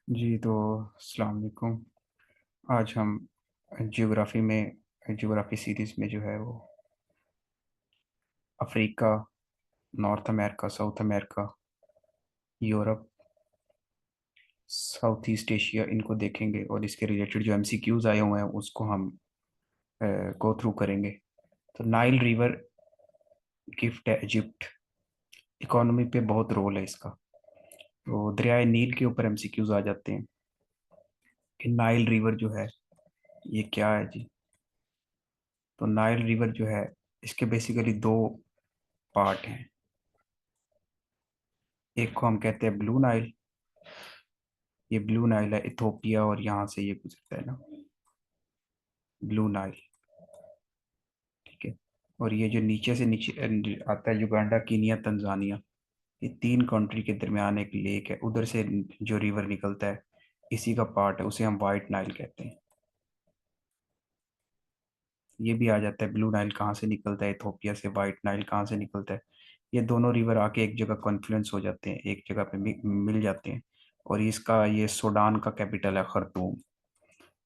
जी तो अस्सलाम वालेकुम। आज हम ज्योग्राफी सीरीज में जो है वो Africa, north America, south America, Europe, south east Asia इनको देखेंगे और इसके रिलेटेड जो एमसीक्यूज आए हुए हैं उसको हम गो थ्रू करेंगे। तो नाइल रिवर गिफ्ट है इजिप्ट, इकोनॉमी पे बहुत रोल है इसका। तो दरियाए नील के ऊपर एमसीक्यूज आ जाते हैं कि नाइल रिवर जो है ये क्या है जी। तो नाइल रिवर जो है इसके बेसिकली दो पार्ट हैं। एक को हम कहते हैं ब्लू नाइल। ये ब्लू नाइल है इथोपिया और यहाँ से ये गुजरता है ना, ब्लू नाइल। ठीक है। और ये जो नीचे से नीचे आता है, युगांडा, कीनिया, तंजानिया, ये तीन कंट्री के दरमियान एक लेक है, उधर से जो रिवर निकलता है इसी का पार्ट है, उसे हम वाइट नाइल कहते हैं। ये भी आ जाता है ब्लू नाइल कहाँ से निकलता है इथोपिया से, वाइट नाइल कहाँ से निकलता है। ये दोनों रिवर आके एक जगह कॉन्फ्लुएंस हो जाते हैं, एक जगह पे मिल जाते हैं। और इसका ये सूडान का कैपिटल है खर्तूम।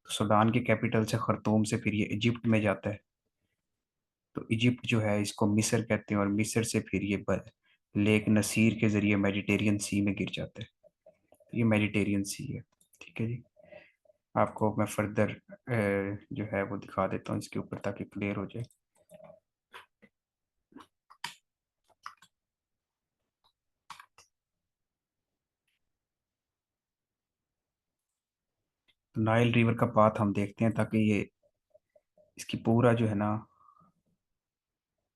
सूडान के कैपिटल से खर्तूम से फिर ये इजिप्ट में जाता है। तो इजिप्ट जो है इसको मिस्र कहते हैं और मिस्र से फिर ये लेक नसीर के जरिए मेडिटेरियन सी में गिर जाता है। तो ये मेडिटेरियन सी है। ठीक है जी। आपको मैं फर्दर जो है वो दिखा देता हूँ इसके ऊपर ताकि क्लियर हो जाए। तो नाइल रिवर का पाथ हम देखते हैं ताकि ये इसकी पूरा जो है ना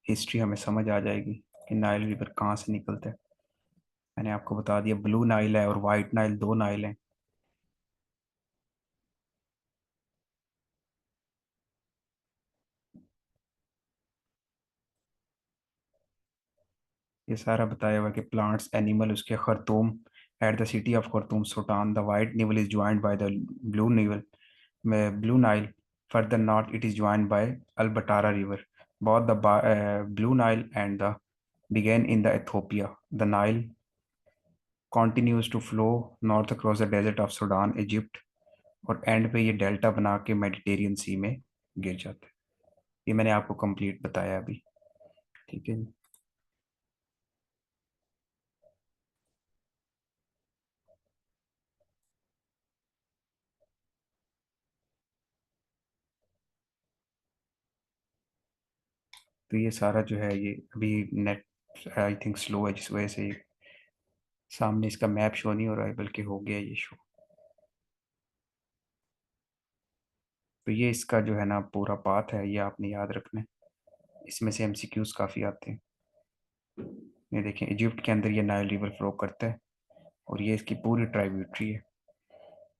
हिस्ट्री हमें समझ आ जाएगी कि नाइल रिवर कहाँ से निकलता है। मैंने आपको बता दिया ब्लू नाइल है और वाइट नाइल, दो नाइल हैं। ये सारा बताया हुआ कि प्लांट्स, एनिमल, उसके Khartoum, at the city of Khartoum Sudan the White Nile is joined by the Blue Nile में Blue Nile. Further north it is joined by Atbara river. both the blue nile and the began in the ethiopia. The nile continues to flow north across the desert of sudan, egypt, और and पे ये delta बना के Mediterranean सी में गिर जाता है। ये मैंने आपको कंप्लीट बताया अभी। ठीक है जी। तो ये सारा जो है ये अभी नेट आई थिंक स्लो है, जिस वजह से सामने इसका मैप शो नहीं हो रहा है, बल्कि हो गया ये शो। तो ये इसका जो है ना पूरा पाथ है, ये आपने याद रखना है। इसमें से एमसीक्यूज काफ़ी आते हैं। ये देखें, इजिप्ट के अंदर ये नाइल रिवर फ्लो करता है और ये इसकी पूरी ट्राइब्यूटरी है।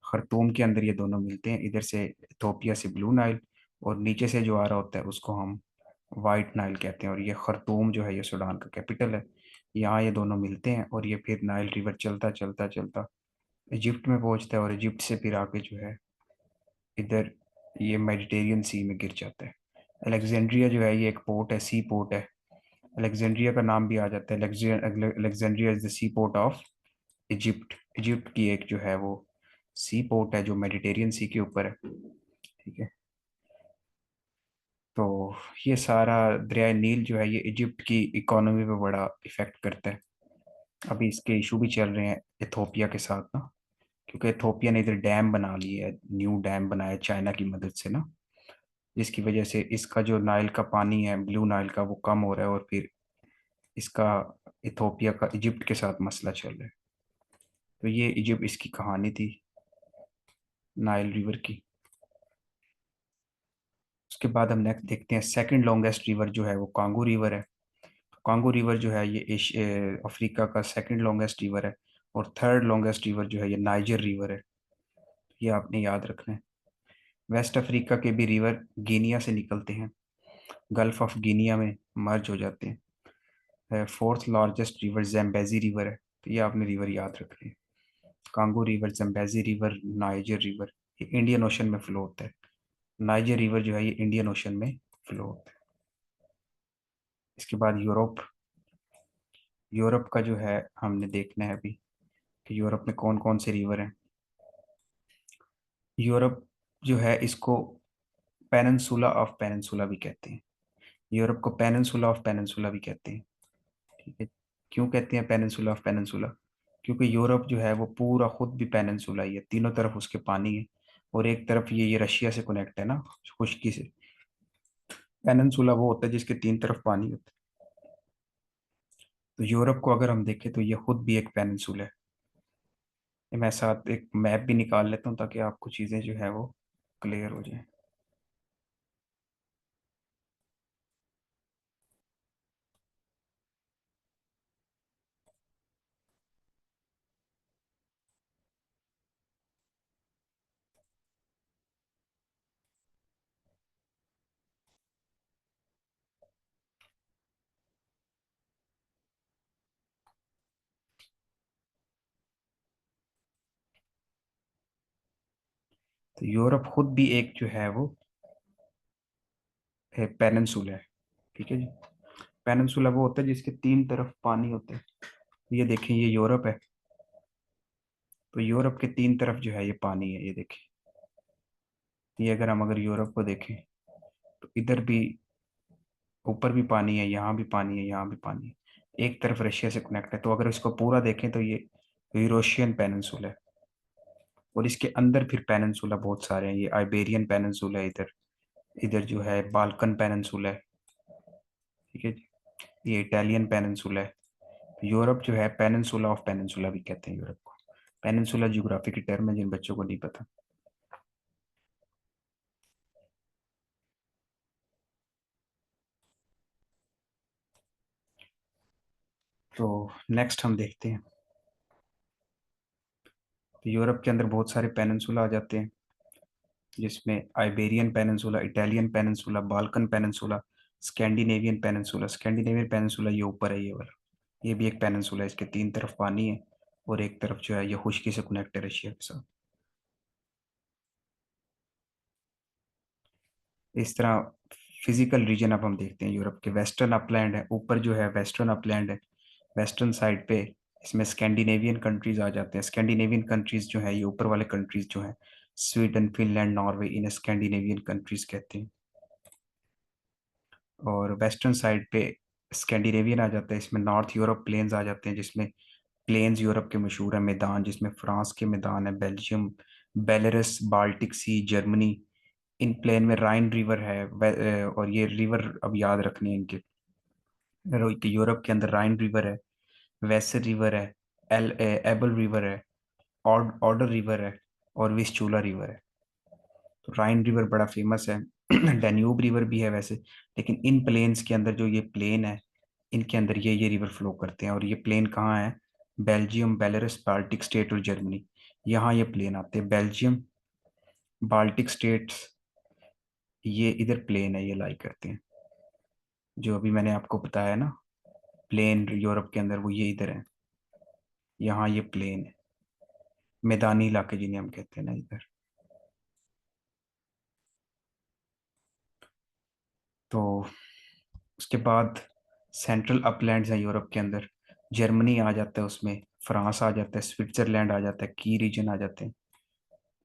खर्तूम के अंदर ये दोनों मिलते हैं, इधर से इथोपिया से ब्लू नाइल, और नीचे से जो आ रहा होता है उसको हम वाइट नाइल कहते हैं। और ये खर्तूम जो है ये सूडान का कैपिटल है। यहाँ ये दोनों मिलते हैं और ये फिर नाइल रिवर चलता चलता चलता इजिप्ट में पहुँचता है और इजिप्ट से फिर आके जो है इधर ये मेडिटेरियन सी में गिर जाता है। अलेक्जेंड्रिया जो है ये एक पोर्ट है, सी पोर्ट है। अलेक्जेंड्रिया का नाम भी आ जाता है, Alexandria is the sea port of Egypt. Egypt की एक जो है वो सी पोर्ट है जो मेडिटेरियन सी के ऊपर है। ठीक है। तो ये सारा दरियाए नील जो है ये इजिप्ट की इकोनॉमी पे बड़ा इफेक्ट करता है। अभी इसके इशू भी चल रहे हैं इथोपिया के साथ ना, क्योंकि इथोपिया ने इधर डैम बना लिए है, न्यू डैम बनाया चाइना की मदद से ना, जिसकी वजह से इसका जो नाइल का पानी है, ब्लू नाइल का, वो कम हो रहा है और फिर इसका इथोपिया का इजिप्ट के साथ मसला चल रहा है। तो ये इजिप्ट इसकी कहानी थी नाइल रिवर की। उसके बाद हम नेक्स्ट देखते हैं सेकंड लॉन्गेस्ट रिवर जो है वो कांगो रिवर है। कांगो रिवर जो है ये अफ्रीका का सेकंड लॉन्गेस्ट रिवर है। और थर्ड लॉन्गेस्ट रिवर जो है ये नाइजर रिवर है। ये आपने याद रखना है। वेस्ट अफ्रीका के भी रिवर गिनिया से निकलते हैं, गल्फ ऑफ गिनिया में मर्ज हो जाते हैं। फोर्थ लार्जेस्ट रिवर जैम्बेजी रिवर है। तो ये आपने रिवर याद रखने हैं। Congo river, Zambezi river, niger river, ये इंडियन ओशन में फ्लो होता है। नाइजर रिवर जो है ये इंडियन ओशन में फ्लो होता है। इसके बाद यूरोप। यूरोप का जो है हमने देखना है अभी कि यूरोप में कौन कौन से रिवर हैं। यूरोप जो है इसको पेनिनसुला ऑफ पेनिनसुला भी कहते हैं। यूरोप को पेनिनसुला ऑफ पेनिनसुला भी कहते हैं। ठीक है। क्यों कहते हैं पेनिनसुला ऑफ पेनिनसुला? क्योंकि यूरोप जो है वो पूरा खुद भी पेनिनसुला ही है, तीनों तरफ उसके पानी है। और एक तरफ ये रशिया से कनेक्ट है ना, खुश्की से। पेनिनसुला वो होता है जिसके तीन तरफ पानी होता है। तो यूरोप को अगर हम देखें तो ये खुद भी एक पेनिनसुला है। ये मैं साथ एक मैप भी निकाल लेता हूँ ताकि आपको चीज़ें जो है वो क्लियर हो जाए। तो यूरोप खुद भी एक जो है वो पेनिनसुला है। ठीक है जी। पेनिनसुला वो होता है जिसके तीन तरफ पानी होते हैं। ये देखें, ये यूरोप है। तो यूरोप के तीन तरफ जो है ये पानी है, ये देखें। ये अगर यूरोप को देखें तो इधर भी ऊपर भी पानी है, यहाँ भी पानी है, यहाँ भी पानी है। एक तरफ रशिया से कनेक्ट है। तो अगर इसको पूरा देखें तो ये यूरोशियन पेनिनसुला है। और इसके अंदर फिर पेनिनसुला बहुत सारे हैं। ये आइबेरियन पेनिनसुला है इधर। इधर जो है बाल्कन पेनिनसुला है। ठीक है जी। ये इटालियन पेनिनसुला है। यूरोप जो है पेनिनसुला ऑफ पेनिनसुला भी कहते हैं यूरोप को। पेनिनसुला ज्योग्राफी की टर्म है जिन बच्चों को नहीं पता। तो नेक्स्ट हम देखते हैं। तो यूरोप के अंदर बहुत सारे पेनिनसुला आ जाते हैं, जिसमें Iberian peninsula, Italian peninsula, Balkan peninsula, Scandinavian peninsula. Scandinavian peninsula ये ऊपर है, ये वाला। ये भी एक पेनिनसुला है, इसके तीन तरफ पानी है। और एक तरफ जो है ये खुश्की से कनेक्ट है रशिया के साथ। इस तरह फिजिकल रीजन अब हम देखते हैं। यूरोप के वेस्टर्न अपलैंड है, ऊपर जो है वेस्टर्न अपलैंड है। वेस्टर्न साइड पे इसमें स्कैंडिनेवियन कंट्रीज आ जाते हैं। स्कैंडिनेवियन कंट्रीज जो है ये ऊपर वाले कंट्रीज जो है, स्वीडन, फिनलैंड, नॉर्वे, इन्हें स्कैंडिनेवियन कंट्रीज कहते हैं। और वेस्टर्न साइड पे स्कैंडिनेवियन आ जाता है, इसमें नॉर्थ यूरोप प्लेन्स आ जाते हैं, जिसमें प्लेन्स यूरोप के मशहूर है मैदान, जिसमें फ्रांस के मैदान है, बेल्जियम, बेलारूस, बाल्टिक सी, जर्मनी। इन प्लेन में राइन रिवर है। और ये रिवर अब याद रखने हैं इनके। यूरोप के अंदर राइन रिवर है, वेसर रिवर है, एबल रिवर है, ऑर्डर रिवर है, और विस्चूला रिवर है। तो राइन रिवर बड़ा फेमस है। डेन्यूब रिवर भी है वैसे। लेकिन इन प्लेन्स के अंदर जो ये प्लेन है, इनके अंदर ये रिवर फ्लो करते हैं। और ये प्लेन कहाँ है? बेल्जियम, बेलारूस, बाल्टिक स्टेट और जर्मनी। यहाँ ये प्लेन आते हैं। बेल्जियम, बाल्टिक स्टेट्स, ये इधर प्लेन है, ये लाई करते हैं। जो अभी मैंने आपको बताया ना, प्लेन यूरोप के अंदर, वो ये इधर है। यहाँ ये प्लेन है, मैदानी इलाके जिन्हें हम कहते हैं ना इधर। तो उसके बाद सेंट्रल अपलैंड्स हैं यूरोप के अंदर। जर्मनी आ जाता है उसमें, फ्रांस आ जाता है, स्विट्जरलैंड आ जाता है, की रीजन आ जाते हैं।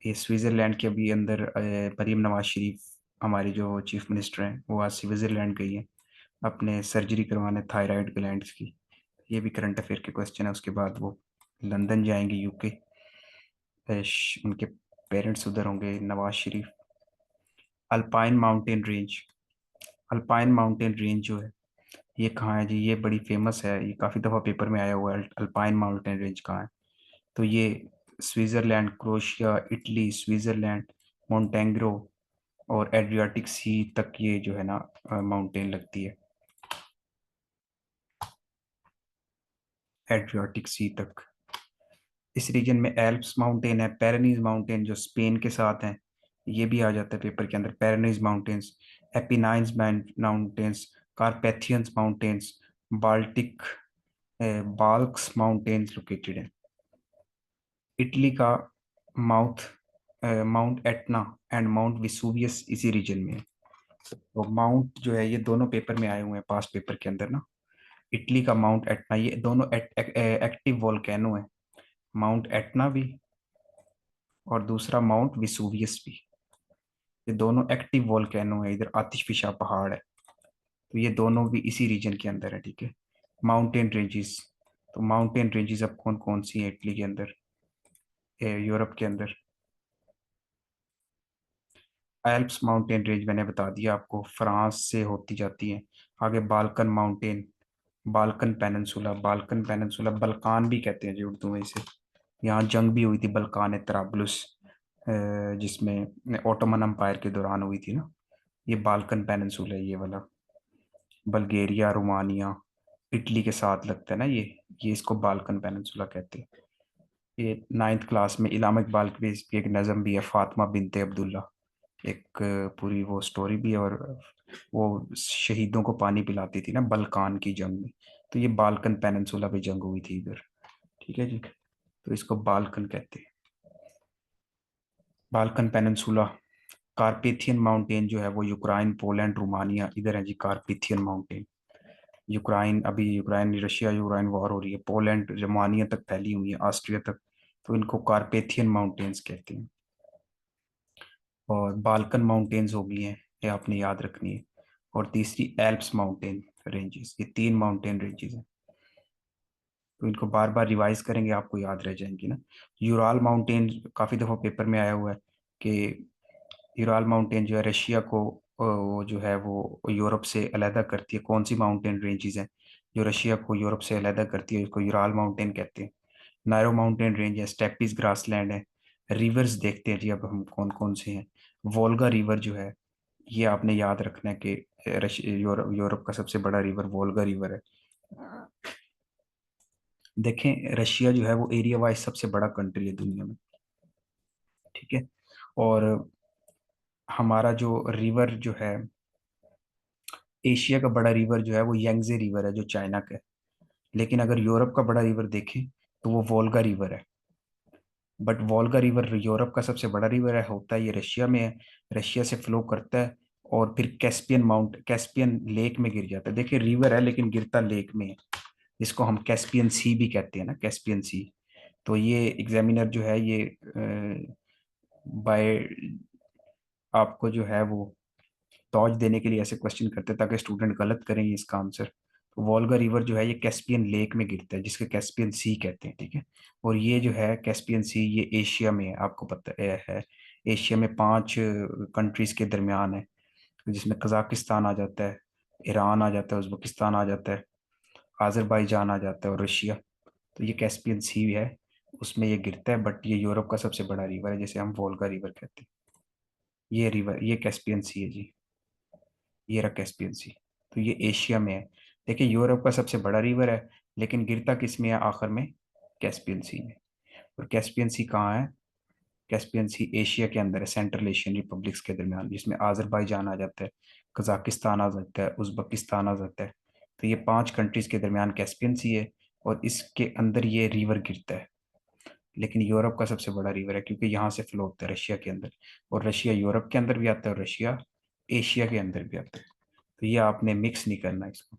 ये स्विट्जरलैंड के अभी अंदर मरीम नवाज शरीफ, हमारी जो चीफ मिनिस्टर हैं, वो आज स्विट्जरलैंड गई है अपने सर्जरी करवाने थायराइड ग्लैंड्स की। ये भी करंट अफेयर के क्वेश्चन है। उसके बाद वो लंदन जाएंगे, यूके। उनके पेरेंट्स उधर होंगे, Nawaz Sharif. Alpine mountain range, Alpine mountain range जो है ये कहाँ है जी? ये बड़ी फेमस है, ये काफ़ी दफ़ा पेपर में आया हुआ है। अल्पाइन माउंटेन रेंज कहाँ है? तो ये स्विट्ज़रलैंड, क्रोएशिया, इटली, स्विट्ज़रलैंड, मोंटेग्रो और एड्रियाटिक सी तक ये जो है ना माउंटेन लगती है। एड्रियाटिक सी तक। इस रीजन में एल्प्स माउंटेन है, पेरेनीज माउंटेन जो स्पेन के साथ हैं, ये भी आ जाता है पेपर के अंदर। Pyrenees mountains, Apennines mountains, Carpathians mountains, Baltic Balkans mountains located है। इटली का mouth Mount Etna and Mount Vesuvius इसी रीजन में है। तो माउंट जो है ये दोनों पेपर में आए हुए हैं, पास पेपर के अंदर ना। इटली का माउंट एटना, ये दोनों एक्टिव वोल्केनो है। माउंट एटना भी और दूसरा माउंट विसुवियस भी। ये दोनों एक्टिव वोल्केनो है, इधर आतिशफिशा पहाड़ है। तो ये दोनों भी इसी रीजन के अंदर है, ठीक है। माउंटेन रेंजेस, तो माउंटेन रेंजेस अब कौन कौन सी है इटली के अंदर, यूरोप के अंदर? एल्प्स माउंटेन रेंज मैंने बता दिया आपको, फ्रांस से होती जाती है। आगे Balkan mountain, Balkan peninsula, Balkan peninsula Balkan भी कहते हैं जी उर्दू में इसे। यहाँ जंग भी हुई थी बल्कान तराबलुस, जिसमें ओटोमन अम्पायर के दौरान हुई थी ना। ये बाल्कन पेनिनसुला है ये वाला। बल्गेरिया, रोमानिया, इटली के साथ लगता है ना ये इसको बाल्कन पेनिनसुला कहते हैं। ये नाइन्थ क्लास में इलामा इकबाल की भी एक नज़म भी है, फातिमा बिनते अब्दुल्ला। एक पूरी वो स्टोरी भी है, और वो शहीदों को पानी पिलाती थी ना बल्कान की जंग में। तो ये बाल्कन पेनिनसुला पे जंग हुई थी इधर, ठीक है जी। तो इसको बाल्कन कहते हैं, बाल्कन पेनिनसुला। कार्पेथियन माउंटेन जो है वो यूक्राइन, पोलैंड, रोमानिया इधर है जी, कार्पेथियन माउंटेन। यूक्राइन, अभी यूक्राइन रशिया यूक्राइन वॉर हो रही है, पोलैंड रोमानिया तक फैली हुई है, ऑस्ट्रिया तक। तो इनको कार्पेथियन माउंटेन्स कहते हैं। और बाल्कन माउंटेन्स हो गई हैं, ये आपने याद रखनी है। और तीसरी एल्प्स माउंटेन रेंजेस, ये तीन माउंटेन रेंजेस हैं। तो इनको बार बार रिवाइज करेंगे आपको याद रह जाएंगी ना। यूराल माउंटेन काफ़ी दफ़ा पेपर में आया हुआ है कि यूराल माउंटेन जो है रशिया को वो जो है वो यूरोप से अलहदा करती है। कौन सी माउंटेन रेंजेस हैं जो रशिया को यूरोप से अलहदा करती है, इसको यूराल माउंटेन कहते हैं। नायरो माउंटेन रेंज है, स्टेपिस ग्रासलैंड है। रिवर्स देखते हैं जी अब हम कौन कौन से हैं। वोल्गा रिवर जो है, ये आपने याद रखना है कि यूरोप का सबसे बड़ा रिवर वोल्गा रिवर है। देखें रशिया जो है वो एरिया वाइज सबसे बड़ा कंट्री है दुनिया में, ठीक है। और हमारा जो रिवर जो है, एशिया का बड़ा रिवर जो है वो यंगजे रिवर है जो चाइना का है। लेकिन अगर यूरोप का बड़ा रिवर देखें तो वो वोल्गा रिवर है। बट वोल्गा रिवर यूरोप का सबसे बड़ा रिवर है, होता है ये रशिया में है। रशिया से फ्लो करता है और फिर कैस्पियन लेक में गिर जाता है। देखिए रिवर है लेकिन गिरता लेक में है, जिसको हम कैस्पियन सी भी कहते हैं ना, कैस्पियन सी। तो ये एग्जामिनर जो है ये बाय आपको जो है वो दौज देने के लिए ऐसे क्वेश्चन करते हैं ताकि स्टूडेंट गलत करें इसका आंसर। तो वोल्गा रिवर जो है ये कैस्पियन लेक में गिरता है, जिसके कैस्पियन सी कहते हैं, ठीक है। और ये जो है कैस्पियन सी, ये एशिया में है, आपको पता है। एशिया में 5 कंट्रीज के दरमियान है, जिसमें कजाकिस्तान आ जाता है, ईरान आ जाता है, उज्बेकिस्तान आ जाता है, आज़रबाईजान आ जाता है, और रशिया। तो ये कैस्पियन सी है, उसमें ये गिरता है। बट ये यूरोप का सबसे बड़ा रिवर है, जिसे हम वोल्गा रिवर कहते हैं। ये रिवर, ये कैस्पियन सी है जी, ये रहा कैस्पियन सी। तो ये एशिया में है। देखिए यूरोप का सबसे बड़ा रिवर है, लेकिन गिरता किस में है आखिर में? कैस्पियन सी में। और कैस्पियन सी कहाँ है? कैस्पियन सी एशिया के अंदर है, सेंट्रल एशियन रिपब्लिक्स के दरमियान, जिसमें आज़रबाईजान आ जाता है, कजाकिस्तान आ जाता है, उज्बेकिस्तान आ जाता है। तो ये 5 कंट्रीज के दरमियान कैस्पियन सी है, और इसके अंदर ये रिवर गिरता है। लेकिन यूरोप का सबसे बड़ा रिवर है क्योंकि यहाँ से फ्लो होता है रशिया के अंदर। और रशिया यूरोप के अंदर भी आता है, और रशिया एशिया के अंदर भी आता है। तो ये आपने मिक्स नहीं करना इसको।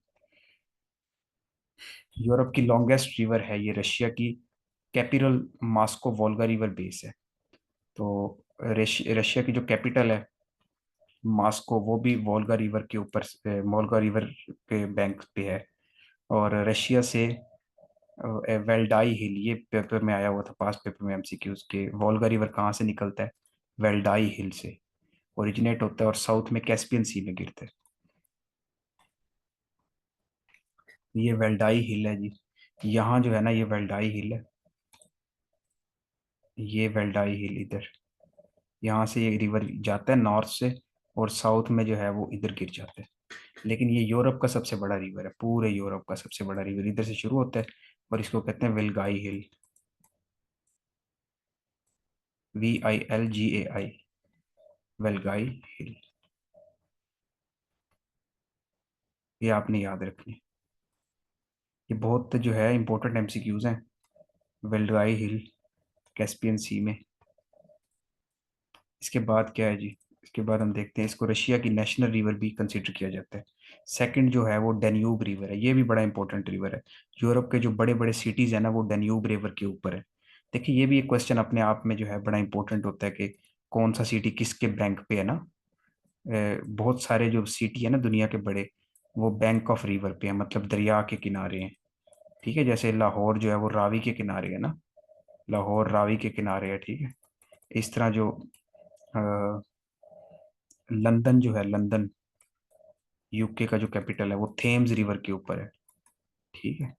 यूरोप की लॉन्गेस्ट रिवर है ये रशिया की, capital Moscow Volga river base है। तो रशिया की जो कैपिटल है मॉस्को, वो भी वोल्गा रिवर के ऊपर, वोल्गा रिवर के बैंक पे है। और रशिया से वेल्डाई हिल, ये पेपर में आया हुआ था, पास पेपर में एमसीक्यूज के, वोल्गा रिवर कहाँ से निकलता है? वेल्डाई हिल से ओरिजिनेट होता है और साउथ में कैस्पियन सी में गिरता है। ये वेल्डाई हिल है जी, यहाँ जो है ना ये वेल्डाई हिल है, ये वेल्डाई हिल इधर, यहाँ से ये रिवर जाता है नॉर्थ से, और साउथ में जो है वो इधर गिर जाता है। लेकिन ये यूरोप का सबसे बड़ा रिवर है, पूरे यूरोप का सबसे बड़ा रिवर इधर से शुरू होता है, और इसको कहते हैं वेलगाई हिल, VILGAI, वेलगाई हिल। ये आपने याद रखनी है, ये बहुत जो है इंपॉर्टेंट एमसीक्यूज हैं। वेलगाई हिल, कैस्पियन सी में। इसके बाद क्या है जी? इसके बाद हम देखते हैं, इसको रशिया की नेशनल रिवर भी कंसिडर किया जाता है। सेकंड जो है वो डेन्यूब रिवर है, ये भी बड़ा इंपॉर्टेंट रिवर है। यूरोप के जो बड़े बड़े सिटीज है ना वो डेन्यूब रिवर के ऊपर है। देखिए ये भी एक क्वेश्चन अपने आप में जो है बड़ा इंपॉर्टेंट होता है कि कौन सा सिटी किसके बैंक पे है ना। बहुत सारे जो सिटी है ना दुनिया के बड़े, वो बैंक ऑफ रिवर पे है, मतलब दरिया के किनारे हैं। ठीक है, जैसे लाहौर जो है वो रावी के किनारे है ना, लाहौर रावी के किनारे है। ठीक है, इस तरह जो अ, लंदन जो है, लंदन यूके का जो कैपिटल है वो थेम्स रिवर के ऊपर है। ठीक है,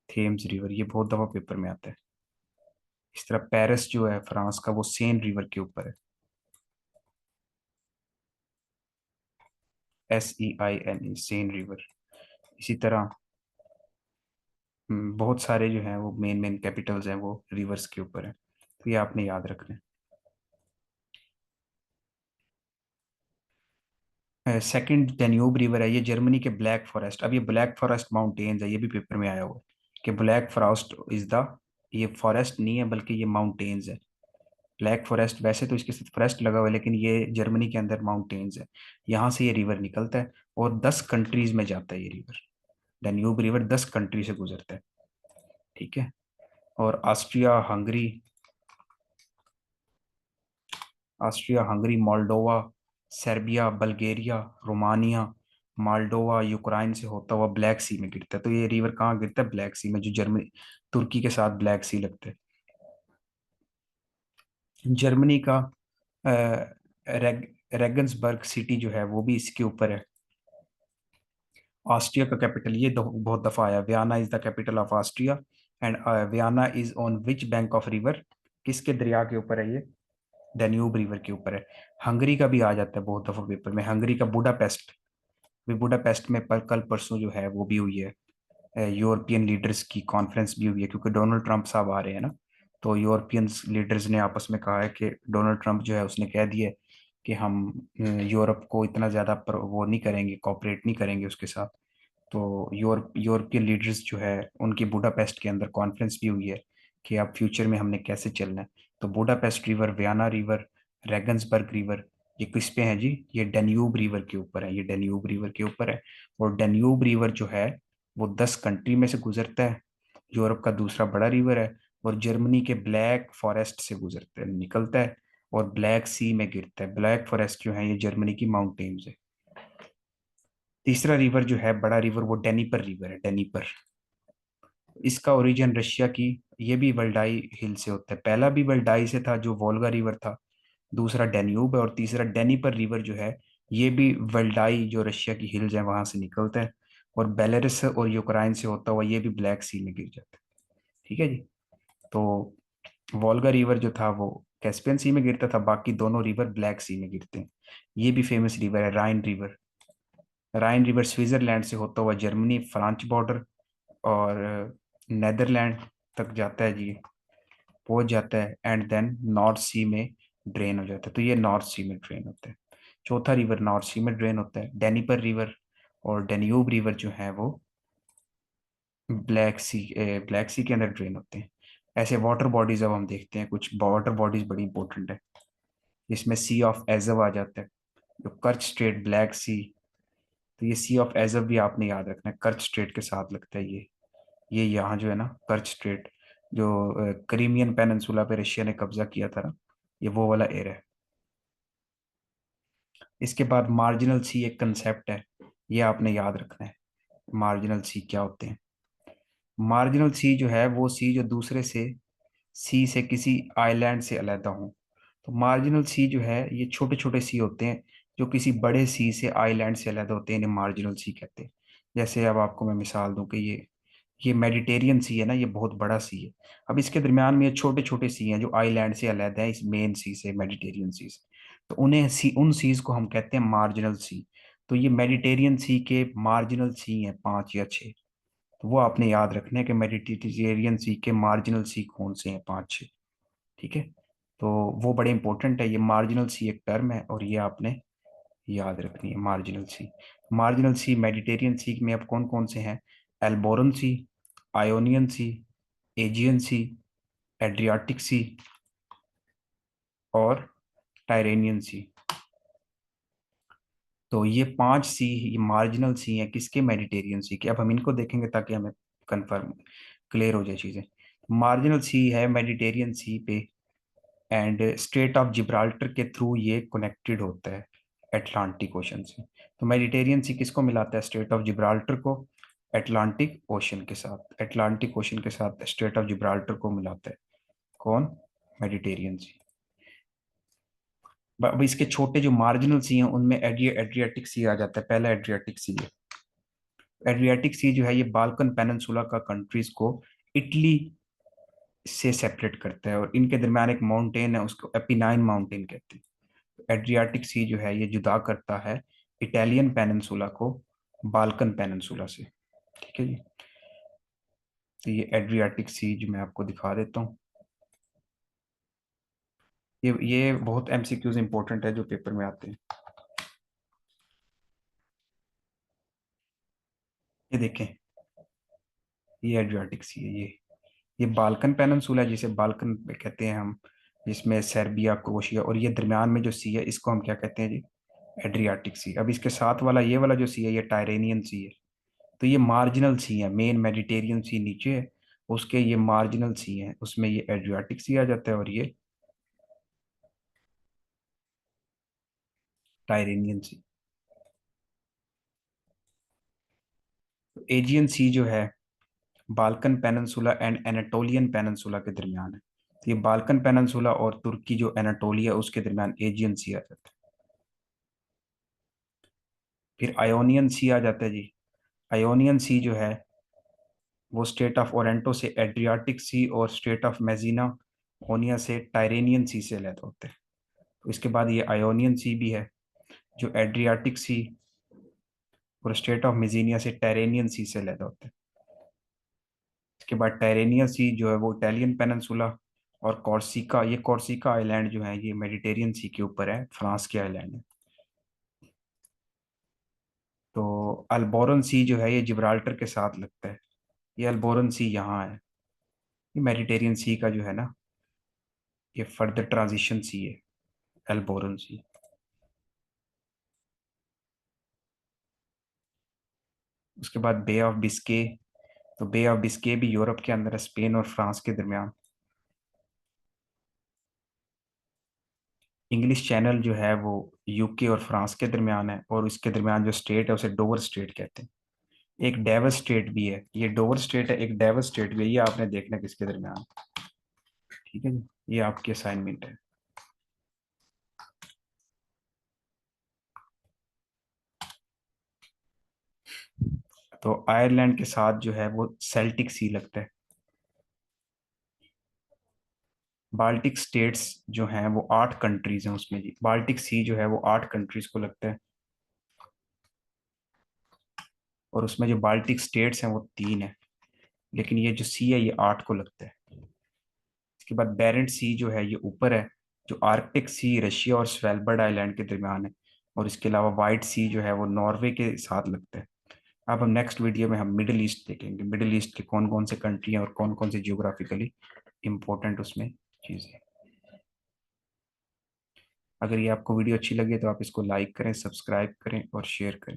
थेम्स रिवर ये बहुत दफा पेपर में आता है। इस तरह पेरिस जो है फ्रांस का, वो सेन रिवर के ऊपर है, SEINE, सेन रिवर। इसी तरह बहुत सारे जो हैं वो मेन मेन कैपिटल्स हैं वो रिवर्स के ऊपर है, तो ये आपने याद रखना है। सेकंड डेन्यूब रिवर है, ये जर्मनी के ब्लैक फॉरेस्ट। अब ये ब्लैक फॉरेस्ट माउंटेन्स है, ये भी पेपर में आया हुआ है कि ब्लैक फॉरेस्ट इज द, ये फॉरेस्ट नहीं है बल्कि ये माउंटेन्स है। ब्लैक फॉरेस्ट वैसे तो इसके साथ फॉरेस्ट लगा हुआ है, लेकिन ये जर्मनी के अंदर माउंटेन्स है। यहाँ से ये रिवर निकलता है और 10 कंट्रीज में जाता है ये रिवर। डेन्यूब रिवर 10 कंट्री से गुजरता है। ठीक है, और Austria Hungary, Moldova, Serbia, Bulgaria, Romania, Moldova, Ukraine से होता हुआ ब्लैक सी में गिरता है। तो ये रिवर कहाँ गिरता है? ब्लैक सी में, जो जर्मनी तुर्की के साथ ब्लैक सी लगता है। जर्मनी का अ, रेगन्सबर्ग सिटी जो है वो भी इसके ऊपर है। ऑस्ट्रिया का कैपिटल, ये बहुत दफा आया, Vienna is the capital of Austria. And Vienna is on which bank of river, किसके दरिया के ऊपर है ये? डेन्यूब रिवर के ऊपर है। हंगरी का भी आ जाता है बहुत दफा पेपर में, हंगरी का बुडापेस्ट। भी बुडापेस्ट में कल परसों जो है वो भी हुई है, यूरोपियन लीडर्स की कॉन्फ्रेंस भी हुई है, क्योंकि डोनाल्ड ट्रंप साहब आ रहे हैं ना। तो यूरोपियन लीडर्स ने आपस में कहा है कि डोनाल्ड ट्रंप जो है उसने कह दिया है कि हम यूरोप को इतना ज़्यादा वो नहीं करेंगे, कॉपरेट नहीं करेंगे उसके साथ। तो यूरोपियन लीडर्स जो है उनकी बुडापेस्ट के अंदर कॉन्फ्रेंस भी हुई है कि अब फ्यूचर में हमने कैसे चलना है। तो Budapest river, Vienna river, Regensburg river, ये किस पे है जी? ये डेन्यूब रिवर के ऊपर है, ये डेन्यूब रिवर के ऊपर है। और डेन्यूब रिवर जो है वो 10 कंट्री में से गुजरता है। यूरोप का दूसरा बड़ा रिवर है, और जर्मनी के ब्लैक फॉरेस्ट से गुजरता है, निकलता है और ब्लैक सी में गिरता है। ब्लैक फॉरेस्ट जो है ये जर्मनी की माउंटेन्स है। तीसरा रिवर जो है बड़ा रिवर, वो डेनीपर रिवर है, डेनीपर। इसका ओरिजिन रशिया की, ये भी वल्डाई हिल से होता है। पहला भी वल्डाई से था जो वोल्गा रिवर था, दूसरा डेन्यूब है, और तीसरा डेनीपर रिवर जो है ये भी वल्डाई जो रशिया की हिल्स है वहां से निकलता है। और बेलारूस और यूक्रेन से होता हुआ ये भी ब्लैक सी में गिर जाता है। ठीक है जी। तो वोल्गा रिवर जो था वो कैस्पियन सी में गिरता था, बाकी दोनों रिवर ब्लैक सी में गिरते हैं। ये भी फेमस रिवर है, राइन रिवर। राइन रिवर स्विट्जरलैंड से होता हुआ जर्मनी फ्रांच बॉर्डर और नेदरलैंड तक जाता है जी, पहुंच जाता है, एंड देन नॉर्थ सी में ड्रेन हो जाता है। तो ये नॉर्थ सी में ड्रेन होता है। चौथा रिवर नॉर्थ सी में ड्रेन होता है, डेनिपर रिवर। और डेन्यूब रिवर जो है वो ब्लैक सी के अंदर ड्रेन होते हैं। ऐसे वाटर बॉडीज अब हम देखते हैं, कुछ वाटर बॉडीज बड़ी इंपॉर्टेंट है। इसमें सी ऑफ एजव आ जाता है, जो कर्च स्ट्रेट, ब्लैक सी। तो ये सी ऑफ एजव भी आपने याद रखना है, कर्च स्ट्रेट के साथ लगता है ये यहाँ जो है ना कर्च स्ट्रेट, जो करीमियन पेनिनसुला पे रशिया ने कब्जा किया था ना, ये वो वाला एरिया है। इसके बाद मार्जिनल सी एक कंसेप्ट है, ये आपने याद रखना है। मार्जिनल सी क्या होते हैं? मार्जिनल सी जो है वो सी जो दूसरे से सी से किसी आइलैंड से अलग हो। तो मार्जिनल सी जो है ये छोटे छोटे सी होते हैं जो किसी बड़े सी से आइलैंड से अलग होते हैं, इन्हें मार्जिनल सी कहते हैं। जैसे अब आपको मैं मिसाल दूं कि ये मेडिटेरियन सी है ना, ये बहुत बड़ा सी है। अब इसके दरमियान में ये छोटे छोटे सी हैं जो आइलैंड से अलग है इस मेन सी से, मेडिटेरियन सी से। तो उन्हें सी, उन सीज को हम कहते हैं मार्जिनल सी। तो ये मेडिटेरियन सी के मार्जिनल सी हैं 5 या 6। तो वो आपने याद रखना है कि मेडिटेरियन सी के मार्जिनल सी कौन से हैं, 5 6। ठीक है, तो वो बड़े इंपॉर्टेंट है। ये मार्जिनल सी एक टर्म है और ये आपने याद रखनी है, मार्जिनल सी। मार्जिनल सी मेडिटेरियन सी में अब कौन कौन से हैं? एल्बोरन सी, आयोनियन सी, एजियन सी, एड्रियाटिक सी, और टायरेनियन सी। तो ये 5 सी ये मार्जिनल सी हैं किसके? मेडिटेरियन सी के। अब हम इनको देखेंगे ताकि हमें कंफर्म क्लियर हो जाए चीज़ें। मार्जिनल सी है मेडिटेरियन सी पे, एंड स्ट्रेट ऑफ जिब्राल्टर के थ्रू ये कनेक्टेड होता है अटलांटिक ओशन से। तो मेडिटेरियन सी किसको मिलाता है? स्ट्रेट ऑफ जिब्राल्टर को अटलांटिक ओशन के साथ, अटलांटिक ओशन के साथ स्ट्रेट ऑफ जिब्राल्टर को मिलाता है कौन? मेडिटेरियन सी। अब इसके छोटे जो मार्जिनल सी हैं उनमें एड्रियाटिक सी आ जाता है, पहला एड्रियाटिक सी है। एड्रियाटिक सी जो है ये बाल्कन पेनिनसुला का कंट्रीज को इटली से सेपरेट करता है, और इनके दरमियान एक माउंटेन है उसको एपिनाइन माउंटेन कहते हैं। एड्रियाटिक सी जो है ये जुदा करता है इटालियन पेनिनसुला को बाल्कन पेनिनसुला से। ठीक है जी। तो ये एड्रियाटिक सी जो मैं आपको दिखा देता हूँ, ये बहुत एमसीक्यूज इंपॉर्टेंट है जो पेपर में आते हैं। ये देखें, ये एड्रियाटिक सी है, ये बाल्कन पेनिनसुला जिसे बाल्कन कहते हैं हम, जिसमें सर्बिया क्रोशिया, और ये दरमियान में जो सी है इसको हम क्या कहते हैं जी? एड्रियाटिक सी। अब इसके साथ वाला ये वाला जो सी है ये टायरेनियन सी है। तो ये मार्जिनल सी है, मेन मेडिटेरियन सी नीचे है, उसके ये मार्जिनल सी है, उसमें ये एड्रियाटिक सी आ जाता है और ये टायरेनियन सी। तो एजियन सी जो है Balkan peninsula and Anatolian peninsula के दरमियान है। तो ये बाल्कन पेनिनसुला और तुर्की जो एनाटोलिया उसके दरमियान एजियन सी आ जाता है। फिर आयोनियन सी आ जाता है जी। आयोनियन सी जो है वो स्टेट ऑफ ओरेंटो से एड्रियाटिक सी और स्टेट ऑफ मेजिना ओनिया से टायरेनियन सी से अलग होते हैं। तो इसके बाद ये आयोनियन सी भी है जो एड्रियाटिक सी और स्टेट ऑफ मेजिनिया से टायरेनियन सी से अलग होते हैं। इसके बाद टायरेनियन सी जो है वो इटालियन पेनिनसुला और कॉर्सिका, ये कॉर्सिका आइलैंड जो है ये मेडिटेरियन सी के ऊपर है, फ्रांस के आइलैंड है। तो अल्बोरन सी जो है ये जिब्राल्टर के साथ लगता है, ये अल्बोरन सी यहाँ है। ये मेडिटेरियन सी का जो है ना ये फर्दर ट्रांजिशन सी है, अल्बोरन सी। उसके बाद बे ऑफ बिस्के। तो बे ऑफ बिस्के भी यूरोप के अंदर है, स्पेन और फ्रांस के दरमियान। इंग्लिश चैनल जो है वो यूके और फ्रांस के दरमियान है, और इसके दरमियान जो स्टेट है उसे डोवर स्टेट कहते हैं। एक डेवर स्टेट भी है, ये डोवर स्टेट है, एक डेवर स्टेट भी है, ये आपने देखना किसके दरमियान। ठीक है जी, ये आपकी असाइनमेंट है। तो आयरलैंड के साथ जो है वो सेल्टिक सी लगता है। बाल्टिक स्टेट्स जो हैं वो 8 कंट्रीज हैं उसमें जी, बाल्टिक सी जो है वो 8 कंट्रीज को लगता है, और उसमें जो बाल्टिक स्टेट्स हैं वो 3 है, लेकिन ये जो सी है ये 8 को लगता है। इसके बाद बेरेंट सी जो है ये ऊपर है, जो आर्कटिक सी रशिया और स्वेलबर्ड आइलैंड के दरमियान है, और इसके अलावा वाइट सी जो है वो नॉर्वे के साथ लगता है। अब हम नेक्स्ट वीडियो में हम मिडिल ईस्ट देखेंगे, मिडिल ईस्ट के कौन कौन से कंट्री हैं और कौन कौन से जियोग्राफिकली इंपॉर्टेंट उसमें चीज़ें। अगर ये आपको वीडियो अच्छी लगे तो आप इसको लाइक करें, सब्सक्राइब करें और शेयर करें।